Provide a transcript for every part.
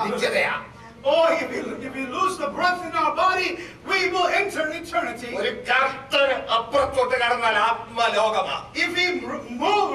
നിത്യതയാ. Oh, if we lose the breath in our body, we will enter eternity. ഒരു കർട്ടന് അപ്പുറത്തോട്ട് കടന്നാൽ ആത്മലോകമാ. If we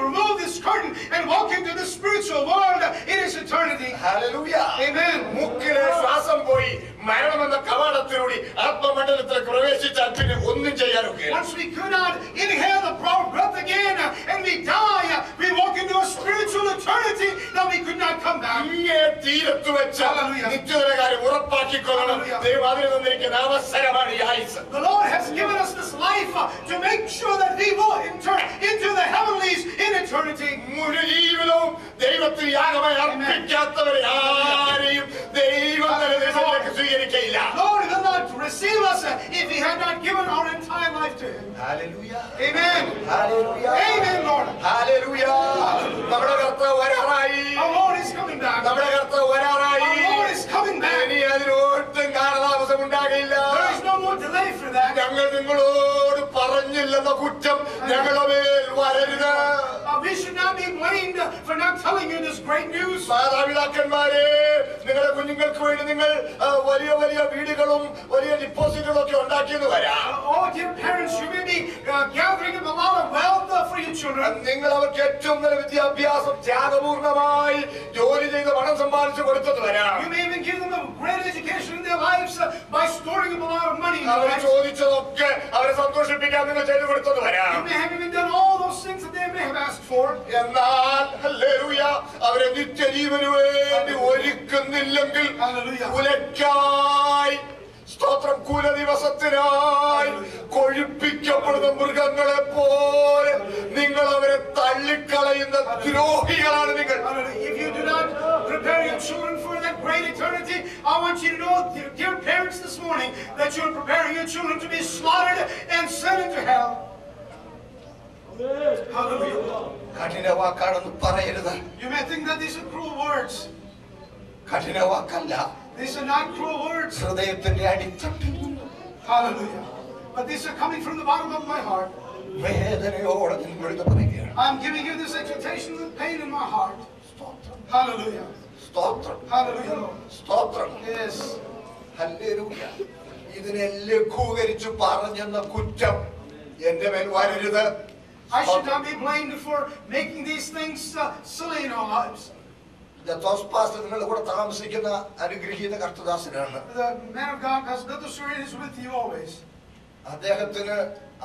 remove this curtain and walk into the spiritual world, it is eternity. Hallelujah. Amen. മൂക്കിലെ ശ്വാസം പോയി മരണമെന്ന കവാടത്തിലൂടെ ആത്മമണ്ഡലത്തിൽ പ്രവേശിച്ചാൽ പിന്നെ ഒന്നും ചെയ്യാനൊക്കെ. Once we could not inhale the breath again and we die, we walk into a spiritual eternity that we could not come back. ഇങ്ങേ തീരത്ത് വെച്ച് നിത്യതയുടെ കാര്യം ഉറപ്പാക്കിക്കൊള്ളണം. ദൈവം അതിന് തന്നിരിക്കുന്ന അവസരമാണ് ഈ ആയുസ്. The Lord has given us this life to make sure that we will enter into the heavenlies in eternity. മുഴു ജീവിതവും ദൈവത്തിന് യാഗമായി അർപ്പിക്കാത്തവരെ ആരെയും ദൈവം ദേശത്തേക്ക് സ്വീകരിക്കയില്ല. Lord will not receive us if we had not given our entire life to Him. Hallelujah. Amen. Hallelujah. Amen, Lord. Hallelujah. നമ്മുടെ കർത്താവ് വരാറായി. Our Lord is coming back. നമ്മുടെ കർത്താവ് വരാറായി. Our Lord is coming back. ഇനി അതിനൊട്ടും കാലതാമസം ഉണ്ടാകില്ല. There is no more delay for that. ഞങ്ങൾ നിങ്ങളോട് പറഞ്ഞില്ലെന്ന കുറ്റം ഞങ്ങളുടെ മേൽ വരരുത്. We should not be blamed for not telling you this great news. മാതാപിതാക്കന്മാരെ, നിങ്ങളുടെ കുഞ്ഞുങ്ങൾക്ക് വേണ്ടി നിങ്ങൾ വലിയ വലിയ വീടുകളും വലിയ ഡിപ്പോസിറ്റുകളും ഒക്കെ ഉണ്ടാക്കിയെന്ന് വരാം. Oh, dear parents, you may be gathering up a lot of wealth for your children. നിങ്ങൾ അവർക്ക് ഏറ്റവും നല്ല വിദ്യാഭ്യാസം ത്യാഗപൂർണമായി ജോലി ചെയ്ത് പണം സമ്പാദിച്ചു കൊടുത്തെന്ന് വരാം. You may even give them a great education in their lives by storing up a lot of money. അവർ ചോദിച്ചതൊക്കെ അവരെ സന്തോഷിപ്പിക്കാൻ നിങ്ങൾ ചെയ്തു കൊടുത്തെന്ന് വരാം. You may have even done all those things that they may have asked for. എന്നാൽ hallelujah അവരെ നിത്യജീവന് വേണ്ടി ഒരുക്കുന്നില്ലെങ്കിൽ കുലയ്ക്കായി സ്തോത്രം കുല ദിവസത്തിനായി കൊഴിപ്പിക്കപ്പെടുന്ന മൃഗങ്ങളെ പോലെ നിങ്ങൾ അവരെ തള്ളിക്കളയുന്ന ദ്രോഹികളാണ് നിങ്ങൾ. If you do not prepare your children for that great eternity, I want you to know, dear parents, this morning that you are preparing your children to be slaughtered and sent into hell. Hallelujah. കഠിന വാക്കാണെന്ന് പറയരുത്. You may think that these are cruel words. കഠിന വാക്കല്ല. These are not cruel words. ഹൃദയത്തിന്റെ അടിത്തട്ടിൽ നിന്ന്. Hallelujah. But these are coming from the bottom of my heart. വേദനയോടെ നിങ്ങളോട് പറയുകയാണ്. I'm giving you this exhortation with pain in my heart. Hallelujah. സ്തോത്രം. Hallelujah. സ്തോത്രം. Yes. ഹല്ലേലൂയ. ഇതിനെ ലഘൂകരിച്ചു പറഞ്ഞെന്ന കുറ്റം എന്റെ മേൽ വരരുത്. I should not be blamed for making these things silly in our lives. നിങ്ങളുടെ കൂടെ താമസിക്കുന്ന അനുഗ്രഹീത കർത്തദാസനാണ്. The man of God, Pastor Duther, is with you always. അദ്ദേഹത്തിന്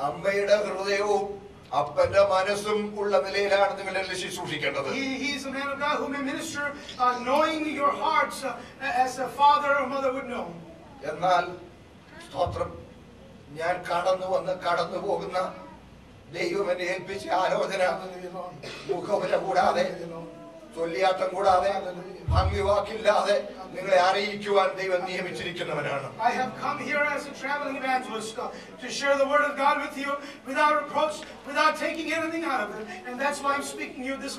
അമ്മയുടെ ഹൃദയവും അപ്പന്റെ മനസ്സും ഉള്ള നിലയിലാണ് നിങ്ങളെ ശുശ്രൂഷിക്കേണ്ടത്. He is a man of God who may minister knowing your hearts as a father or mother would know. എന്നാൽ സ്തോത്രം, ഞാൻ കടന്നു പോകുന്ന ദൈവം എന്നെ ഏൽപ്പിച്ച ആലോചന മുഖവര കൂടാതെ ചൊല്ലിയാട്ടം കൂടാതെ ഭംഗി വാക്കില്ലാതെ നിങ്ങളെ അറിയിക്കുവാൻ ദൈവം നിയമിച്ചിരിക്കുന്നവനാണ്. I have come here as a traveling evangelist to share the word of God with you without reproach, without taking anything out of it, and that's why I'm speaking to you in this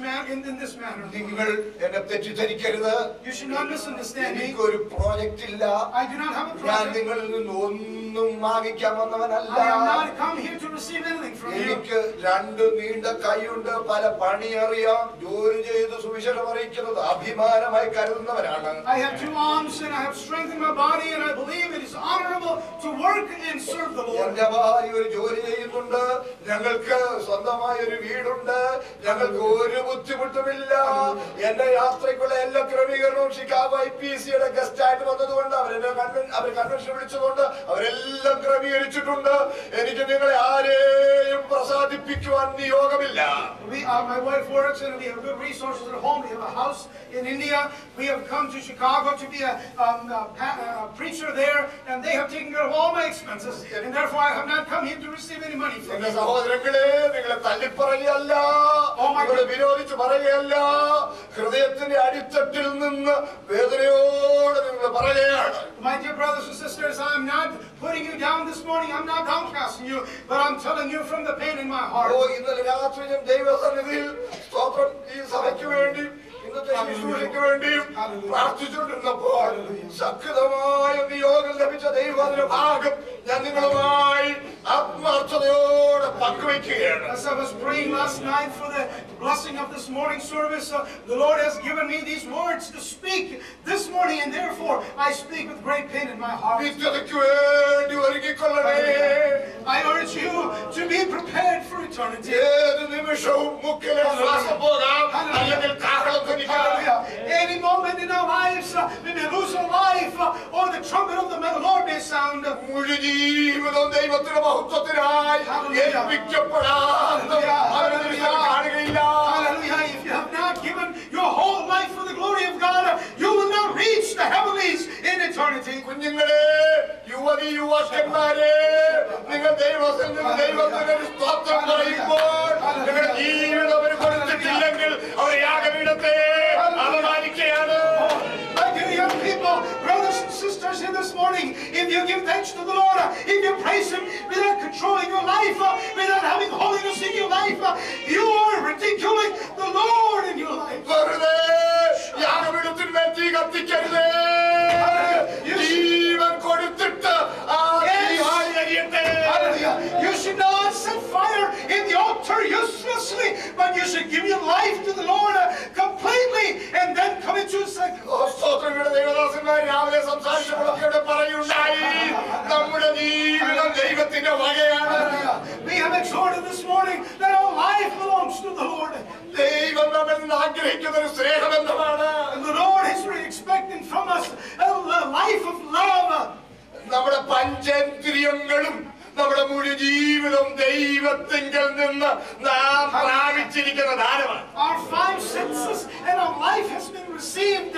manner. നിങ്ങൾ എന്നെ തെറ്റിദ്ധരിക്കരുത്. You should not misunderstand me. എനിക്കൊരു project ഇല്ല. I do not have a ഞാൻ project. നിങ്ങളിൽ നിന്ന് ഒന്നും വാങ്ങിക്കാൻ വന്നവനല്ല. I am not come here to receive anything from you. എനിക്ക് രണ്ട് നീണ്ട കൈയുണ്ട്, പല പണി അറിയാം, ജോലി ചെയ്ത് സുവിശേഷം അറിയിക്കുന്നത് അഭിമാനമായി കരുതുന്നവരാണ്. I have 2 arms and I have strength in my body and I believe it is honorable to work and serve the Lord. എന്റെ ഭാര്യ ഒരു ജോലി ചെയ്യുന്നുണ്ട്, ഞങ്ങൾക്ക് സ്വന്തമായ ഒരു വീടുണ്ട്, ഞങ്ങൾക്ക് ഒരു ബുദ്ധിമുട്ടുമില്ല. എന്റെ യാത്രയ്ക്കുള്ള എല്ലാ ക്രമീകരണവും ഷിക്കാഗോ IPCയുടെ ഗസ്റ്റ് ആയിട്ട് വന്നതുകൊണ്ട് അവർ കൺവെൻഷൻ വിളിച്ചതുകൊണ്ട് അവരെല്ലാം ക്രമീകരിച്ചിട്ടുണ്ട്. എനിക്ക് നിങ്ങളെ ആരെയും പ്രസാദിപ്പിക്കുവാൻ നിയോഗമില്ല. My wife works and we have good resources at home. We have a house in India. We have come to Chicago to be a preacher there, and they have taken care of all my expenses, and therefore I have not come here to receive any money from you. സഹോദരങ്ങളെ, നിങ്ങളെ തള്ളിപ്പറയുകയല്ല, നിങ്ങളെ വിരോധിച്ച് പറയുകയല്ല, ഹൃദയത്തിന്റെ അടിത്തട്ടിൽ നിന്ന് വേദനയോടെ നിങ്ങൾ പറയുകയാണ്. My dear brothers and sisters, I'm not putting you down this morning. I'm not downcasting you, but I'm telling you from the pain in my heart. ഇന്നലെ രാത്രി ഞാൻ ദൈവസന്നിധിയിൽ സ്തോത്രം ഈ സഭയ്ക്ക് വേണ്ടി ഇന്നത്തെ ശുശ്രൂഷയ്ക്ക് വേണ്ടിയും പ്രാർത്ഥിച്ചുകൊണ്ടിരുന്നപ്പോൾ ശക്തമായ നിയോഗം ലഭിച്ച ദൈവത്തിന്റെ ഭാഗം ഞാൻ നിങ്ങളുമായി ആത്മാർത്ഥതയോടെ പങ്കുവയ്ക്കുകയാണ്. As I was praying last night for the blessing of this morning service, the Lord has given me these words to speak this morning, and therefore I speak with great pain in my heart. നിത്യതയ്ക്ക് വേണ്ടി ഒരുങ്ങിക്കൊള്ളണേ. I urge you to be prepared for eternity. ഏത് നിമിഷവും മുക്കിലെ ശ്വാസം പോകാം, അല്ലെങ്കിൽ കാഹളം ധ്വനിക്കാം. Any moment in our lives, we may lose our life, or the trumpet of the Lord may sound. മുഴു ജീവിതം ദൈവത്തിന്റെ മഹത്വത്തിനായി ഏൽപ്പിക്കപ്പെടാതെ അവനെ ദൃശ്യം കാണുകയില്ല. Hallelujah. If you have not given your whole life for the glory of God, you will not reach the heavenlies in eternity. കുഞ്ഞുങ്ങളെ, യുവതി യുവാക്കന്മാരെ, നിങ്ങൾ ദൈവത്തിന് ഒരു സ്തോത്രം പറയുമ്പോൾ നിങ്ങളുടെ ജീവിതം അവർ കൊടുത്തിട്ടില്ലെങ്കിൽ അവർ യാഗപീഠത്തെ അപമാനിക്കുകയാണ്. My dear young people, brothers and sisters here this morning, if you give thanks to the Lord, if you praise Him without controlling your life, without having holiness in your life, you are ridiculing the Lord in your life. വെറുതെ യാഗപീഠത്തിന്മേൽ തീ കത്തിക്കരുതേ. ജീവൻ കൊടുത്തിട്ട് ആ തീ ആളിയരിയട്ടെ. You should not set fire in the altar uselessly, but you should give your life to the Lord completely and then come into a second. സ്തോത്രങ്ങളുടെ ദൈവദാസന്മാർ രാവിലെ സംസാരിച്ചപ്പോഴൊക്കെ ഇവിടെ പറയുണ്ടായി, നമ്മുടെ ജീവിതം ദൈവത്തിന്റെ വകയാണ്. We have exhorted this morning that our life belongs to the Lord. ദൈവം നമ്മിൽ നിന്ന് ആഗ്രഹിക്കുന്ന ഒരു സ്നേഹബന്ധമാണ്. And the Lord is expecting from us a life of love. നമ്മുടെ പഞ്ചേന്ദ്രിയങ്ങളും നമ്മുടെ മുഴു ജീവിതം ദൈവത്തിങ്കിൽ നിന്ന് നാം പ്രാപിച്ചിരിക്കുന്ന ദാനമാണ്. Our five senses and our life has been received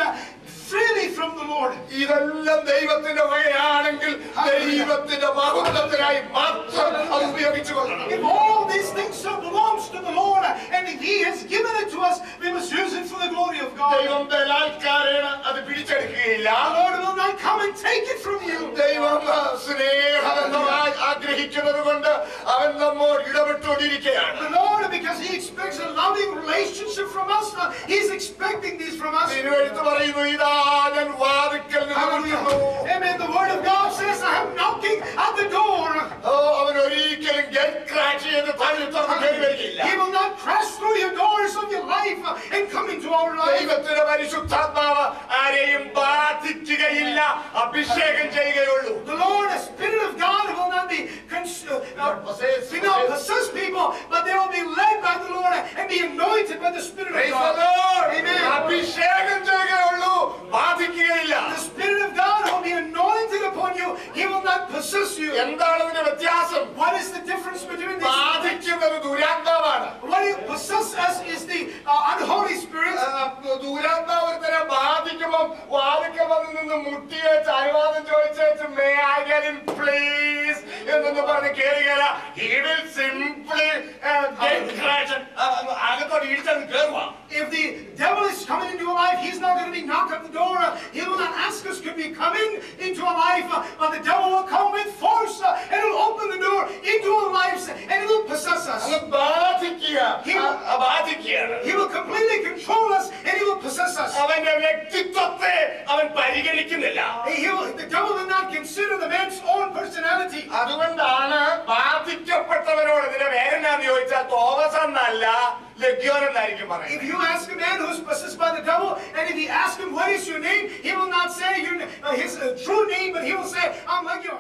freely from the Lord. ഇതെല്ലാം ദൈവത്തിന്റെ വകയാണെങ്കിൽ ദൈവത്തിന്റെ മഹത്വത്തിനായി മാത്രം അത് ഉപയോഗിച്ചു കൊള്ളണം. If all these things belongs to the Lord and if He has given it to us, we must use it for the glory of God. ദൈവം ബലാത്കാരേണ അത് പിടിച്ചെടുക്കുകയില്ല. The Lord will not come and take it from you. ദൈവം സ്നേഹബന്ധമായി ആഗ്രഹിക്കുന്നത് കൊണ്ട് അവൻ നമ്മോട് ഇടപെട്ടുകൊണ്ടിരിക്കുകയാണ്. The Lord, because He expects a loving relationship from us, He's expecting these from us. തിരുവെഴുത്ത് പറയുന്നു, ഇതാ ഞാൻ വാതിൽക്കൽ നിൽക്കുന്നു. Amen. The Word of God says, I am knocking at the door. അവൻ ഒരിക്കലും ഗേറ്റ് ക്രാഷ് ചെയ്ത് തള്ളി തുറന്ന് കയറി വരികയില്ല. He will not crash through your doors of your life and come into our life. ദൈവത്തിന്റെ പരിശുദ്ധാത്മാവ് ആരെയും ബാധിക്കുകയില്ല, അഭിഷേകം ചെയ്യുകയുള്ളൂ. The Lord, the Spirit of God, will not be possess people, but they will be led by the Lord and be anointed by the Spirit of God. Amen. അഭിഷേകം ചെയ്യുകയുള്ളൂ, ബാധിക്കുകയില്ല. The Spirit of God will be anointed upon you. He will not possess you. എന്താണ് ഇതിന്റെ വ്യത്യാസം? What is the difference between these? ബാധിക്കുന്നത് ദുരാത്മാവാണ്. What possess us is the unholy spirit. ദുരാത്മാവ് ഒരുത്തരെ ബാധിക്കുമ്പോൾ വാതിൽക്കൽ വന്ന് നിന്ന് മുട്ടിയേച്ച് അനുവാദം ചോദിച്ചേച്ച് may I get in please എന്നൊന്നും പറഞ്ഞ് കയറുകയില്ല. He will simply get crashed. അകത്തോട്ട് ഇടിച്ചത് കയറുക. If the devil is coming into your life, he's not going to be knocking at the door. He will not ask us, could we come into our life? But the devil will come with force and will open the door into our lives and he will possess us. He will completely control us and he will possess us. അവന്റെ വ്യക്തിത്വത്തെ അവൻ പരിഗണിക്കുന്നില്ല. The devil will not consider the man's own personality. അതുകൊണ്ടാണ് ബാധിക്കപ്പെട്ടവരോട് ഇതിന്റെ പേരെന്നാന്ന് ചോദിച്ചാൽ Thomas എന്നല്ല ലഗ്യോൻ എന്നായിരിക്കും പറയുന്നത്. If you ask a man who's possessed by the devil and if you ask him what is your name, he will not say his true name, but he will say, I'm Legion.